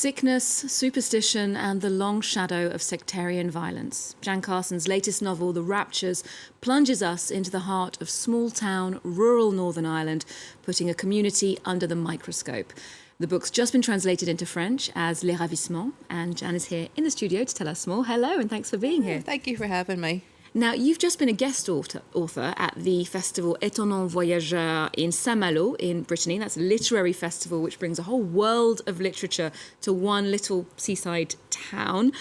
Sickness, superstition, and the long shadow of sectarian violence. Jan Carson's latest novel, The Raptures, plunges us into the heart of small-town, rural Northern Ireland, putting a community under the microscope. The book's just been translated into French as Les Ravissements, and Jan is here in the studio to tell us more. Hello, and thanks for being here. Thank you for having me. Now, you've just been a guest author at the festival Étonnant Voyageur in Saint-Malo in Brittany. That's a literary festival which brings a whole world of literature to one little seaside town.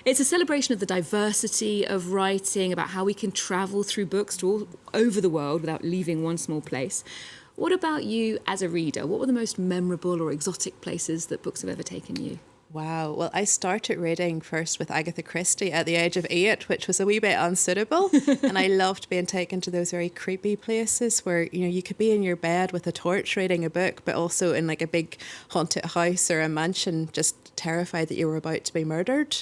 It's a celebration of the diversity of writing, about how we can travel through books to all over the world without leaving one small place. What about you as a reader? What were the most memorable or exotic places that books have ever taken you? Wow. Well, I started reading first with Agatha Christie at the age of 8, which was a wee bit unsuitable. And I loved being taken to those very creepy places where, you know, you could be in your bed with a torch reading a book, but also in like a big haunted house or a mansion, just terrified that you were about to be murdered.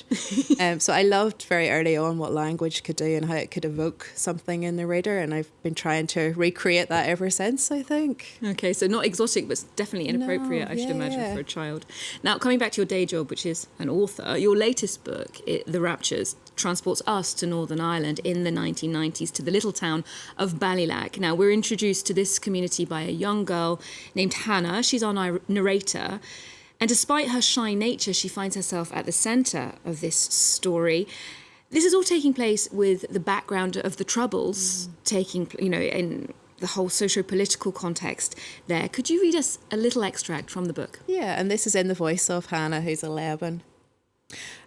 So I loved very early on what language could do and how it could evoke something in the reader. And I've been trying to recreate that ever since, I think. Okay, so not exotic, but definitely inappropriate, I should imagine, for a child. Now, coming back to your day job, which is an author, your latest book, The Raptures, transports us to Northern Ireland in the 1990s to the little town of Ballylack. Now, we're introduced to this community by a young girl named Hannah. She's our narrator. And despite her shy nature, she finds herself at the centre of this story. This is all taking place with the background of the Troubles in the whole socio-political context there. Could you read us a little extract from the book? Yeah, and this is in the voice of Hannah, who's 11.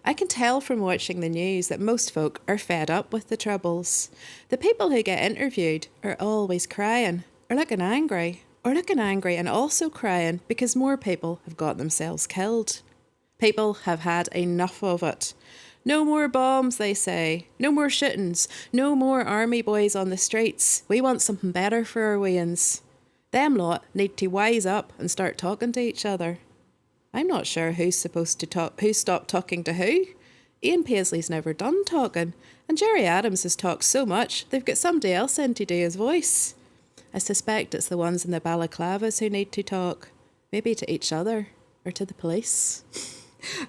I can tell from watching the news that most folk are fed up with the Troubles. The people who get interviewed are always crying, or looking angry and also crying because more people have got themselves killed. People have had enough of it. No more bombs, they say. No more shootings. No more army boys on the streets. We want something better for our weans. Them lot need to wise up and start talking to each other. I'm not sure who's supposed to talk, who stopped talking to who. Ian Paisley's never done talking, and Jerry Adams has talked so much they've got somebody else in to do his voice. I suspect it's the ones in the balaclavas who need to talk. Maybe to each other or to the police.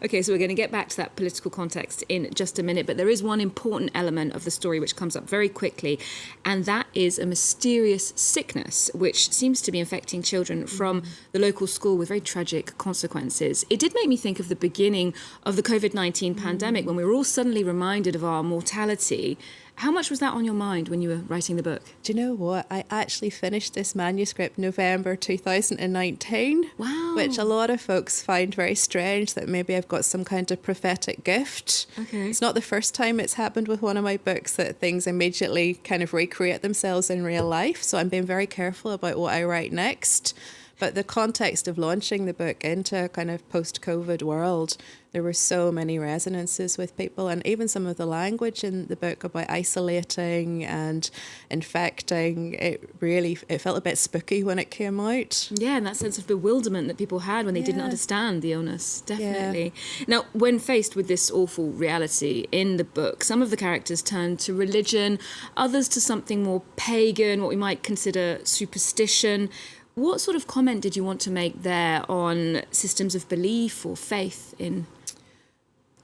Okay, so we're going to get back to that political context in just a minute, but there is one important element of the story which comes up very quickly, and that is a mysterious sickness which seems to be infecting children from the local school with very tragic consequences. It did make me think of the beginning of the COVID-19 pandemic when we were all suddenly reminded of our mortality. How much was that on your mind when you were writing the book? Do you know what? I actually finished this manuscript November 2019. Wow. Which a lot of folks find very strange, that maybe I've got some kind of prophetic gift. Okay. It's not the first time it's happened with one of my books that things immediately kind of recreate themselves in real life. So I'm being very careful about what I write next. But the context of launching the book into a kind of post-COVID world, there were so many resonances with people, and even some of the language in the book about isolating and infecting, it felt a bit spooky when it came out. Yeah, and that sense of bewilderment that people had when they didn't understand the illness, definitely. Yeah. Now, when faced with this awful reality in the book, some of the characters turned to religion, others to something more pagan, what we might consider superstition. What sort of comment did you want to make there on systems of belief or faith in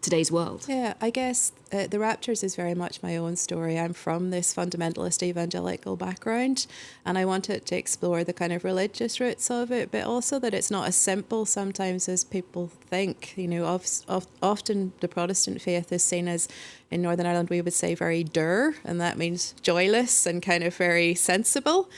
today's world? Yeah, I guess The Raptures is very much my own story. I'm from this fundamentalist evangelical background, and I wanted to explore the kind of religious roots of it, but also that it's not as simple sometimes as people think. You know, often the Protestant faith is seen as, in Northern Ireland we would say, very dour, and that means joyless and kind of very sensible.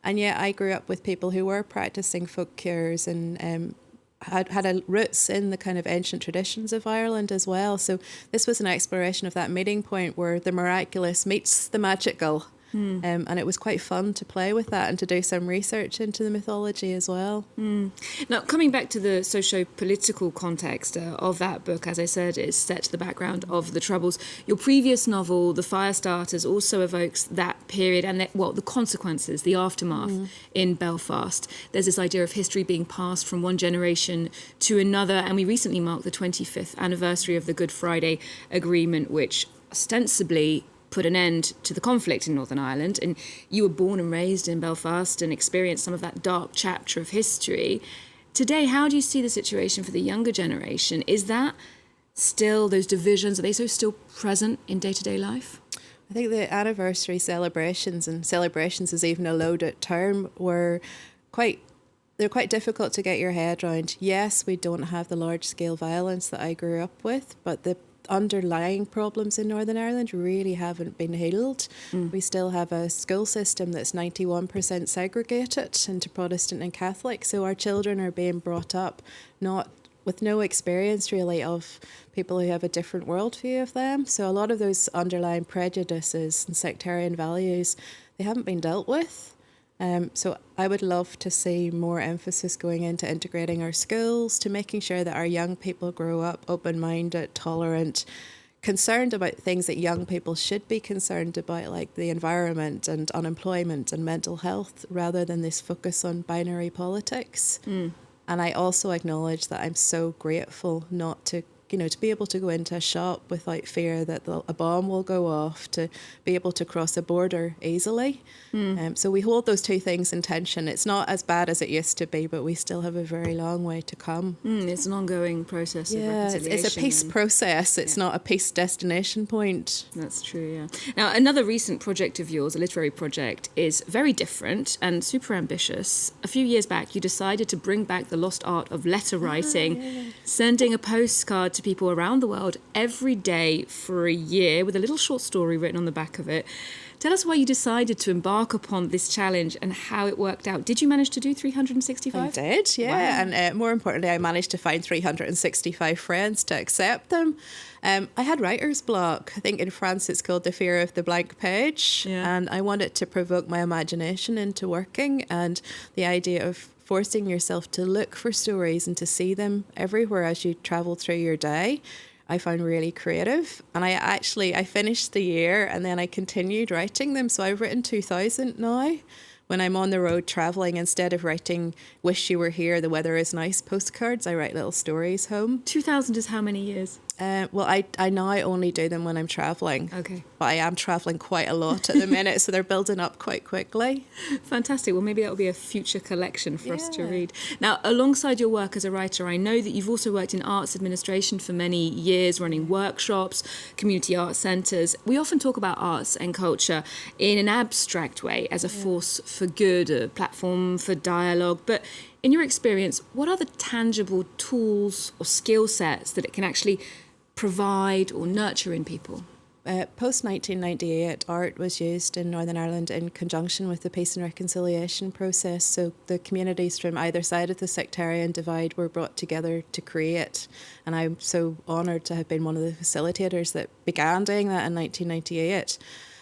And yet I grew up with people who were practising folk cures and had roots in the kind of ancient traditions of Ireland as well. So this was an exploration of that meeting point where the miraculous meets the magical. And it was quite fun to play with that and to do some research into the mythology as well. Now, coming back to the socio-political context of that book, as I said, is set to the background of the Troubles. Your previous novel, The Firestarters, also evokes that period and the consequences, the aftermath in Belfast. There's this idea of history being passed from one generation to another, and we recently marked the 25th anniversary of the Good Friday Agreement, which ostensibly put an end to the conflict in Northern Ireland, and you were born and raised in Belfast and experienced some of that dark chapter of history. today, how do you see the situation for the younger generation? Is that still, those divisions, are they so still present in day-to-day life? I think the anniversary celebrations, and celebrations is even a loaded term, they're quite difficult to get your head around. Yes, we don't have the large-scale violence that I grew up with, but the underlying problems in Northern Ireland really haven't been healed. We still have a school system that's 91% segregated into Protestant and Catholic, so our children are being brought up with no experience really of people who have a different worldview of them. So a lot of those underlying prejudices and sectarian values, they haven't been dealt with. So I would love to see more emphasis going into integrating our schools, to making sure that our young people grow up open-minded, tolerant, concerned about things that young people should be concerned about, like the environment and unemployment and mental health, rather than this focus on binary politics. And I also acknowledge that I'm so grateful not to be able to go into a shop without fear that a bomb will go off, to be able to cross a border easily. So we hold those two things in tension. It's not as bad as it used to be, but we still have a very long way to come. It's an ongoing process of reconciliation. It's a peace process. It's not a peace destination point. That's true, yeah. Now, another recent project of yours, a literary project, is very different and super ambitious. A few years back, you decided to bring back the lost art of letter writing, sending a postcard to people around the world every day for a year with a little short story written on the back of it. Tell us why you decided to embark upon this challenge and how it worked out. Did you manage to do 365? I did, yeah. Wow. And more importantly, I managed to find 365 friends to accept them. I had writer's block. I think in France it's called the fear of the blank page. Yeah. And I wanted to provoke my imagination into working, and the idea of forcing yourself to look for stories and to see them everywhere as you travel through your day, I found really creative. And I finished the year and then I continued writing them. So I've written 2,000 now. When I'm on the road travelling, instead of writing "Wish you were here, the weather is nice" postcards, I write little stories home. 2,000 is how many years? Well, I now only do them when I'm travelling. Okay. But I am travelling quite a lot at the minute, so they're building up quite quickly. Fantastic. Well, maybe that will be a future collection for us to read. Now, alongside your work as a writer, I know that you've also worked in arts administration for many years, running workshops, community art centres. We often talk about arts and culture in an abstract way as a force for good, a platform for dialogue. But in your experience, what are the tangible tools or skill sets that it can actually provide or nurture in people? Post-1998, art was used in Northern Ireland in conjunction with the peace and reconciliation process. So the communities from either side of the sectarian divide were brought together to create. And I'm so honoured to have been one of the facilitators that began doing that in 1998.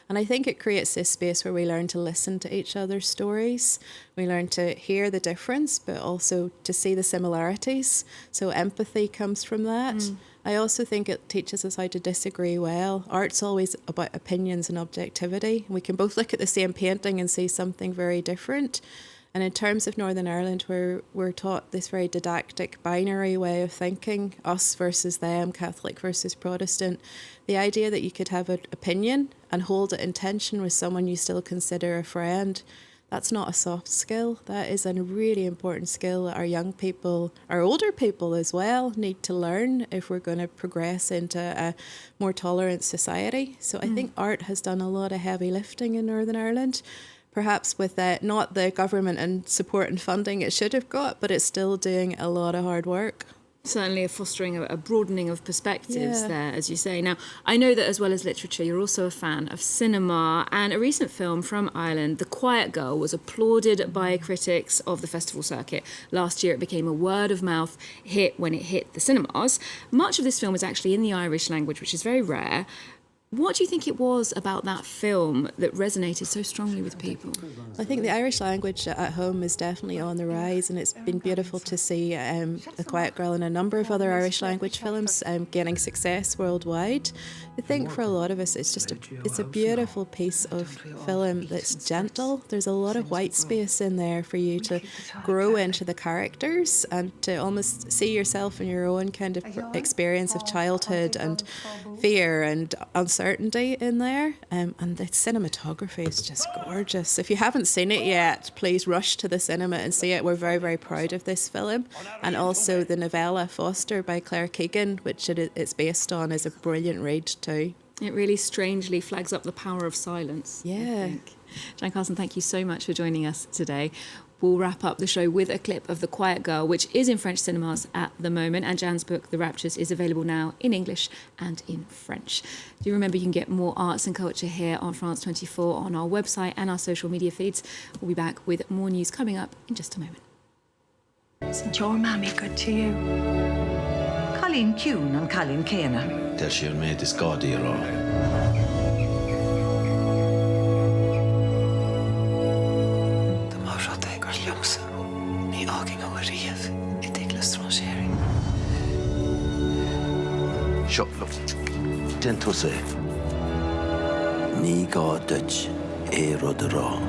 And I think it creates this space where we learn to listen to each other's stories. We learn to hear the difference, but also to see the similarities. So empathy comes from that. I also think it teaches us how to disagree well. Art's always about opinions and objectivity. We can both look at the same painting and see something very different. And in terms of Northern Ireland, we're taught this very didactic binary way of thinking, us versus them, Catholic versus Protestant. The idea that you could have an opinion and hold it in tension with someone you still consider a friend, that's not a soft skill. That is a really important skill that our young people, our older people as well, need to learn if we're going to progress into a more tolerant society. So I think art has done a lot of heavy lifting in Northern Ireland. Perhaps with not the government and support and funding it should have got, but it's still doing a lot of hard work. Certainly fostering a broadening of perspectives there, as you say. Now, I know that as well as literature, you're also a fan of cinema, and a recent film from Ireland, The Quiet Girl, was applauded by critics of the festival circuit. Last year, it became a word-of-mouth hit when it hit the cinemas. Much of this film is actually in the Irish language, which is very rare. What do you think it was about that film that resonated so strongly with people? I think the Irish language at home is definitely on the rise, and it's been beautiful to see The Quiet Girl and a number of other Irish language films gaining success worldwide. I think for a lot of us, it's a beautiful piece of film that's gentle. There's a lot of white space in there for you to grow into the characters and to almost see yourself in your own kind of experience of childhood and fear and uncertainty in there. And the cinematography is just gorgeous. If you haven't seen it yet, please rush to the cinema and see it. We're very, very proud of this film. And also the novella Foster by Claire Keegan, which it's based on, is a brilliant read too. It really strangely flags up the power of silence. Yeah. I think. Jan Carson, thank you so much for joining us today. We'll wrap up the show with a clip of The Quiet Girl, which is in French cinemas at the moment, and Jan's book, The Raptures, is available now in English and in French. Do remember you can get more arts and culture here on France 24 on our website and our social media feeds. We'll be back with more news coming up in just a moment. Isn't your mammy good to you? Colleen Kuhn and Colleen Kena. Del she'll made this god here all. De har råd jeg går ljumse. Ni aging over rev. Et ekle strangering. Shut look. Den to say. Ni god dutch. Rodera.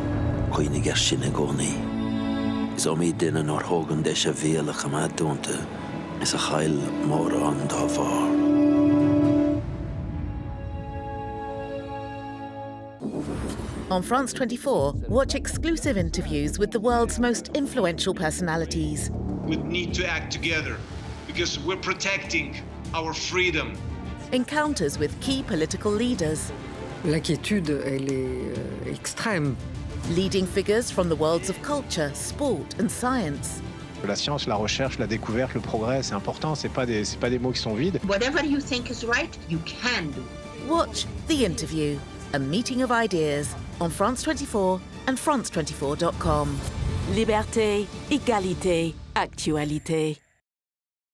Koine gershine goni. So me dinner nor hogan desha vele chamad donte. Is a chail more on da var. On France 24, watch exclusive interviews with the world's most influential personalities. We need to act together because we're protecting our freedom. Encounters with key political leaders. L'inquiétude, elle est extrême. Leading figures from the worlds of culture, sport and science. La science, la recherche, la découverte, le progrès, c'est important, c'est pas des mots qui sont vides. Whatever you think is right, you can do. Watch The Interview, a meeting of ideas on France 24 and France24.com. Liberté, égalité, actualité.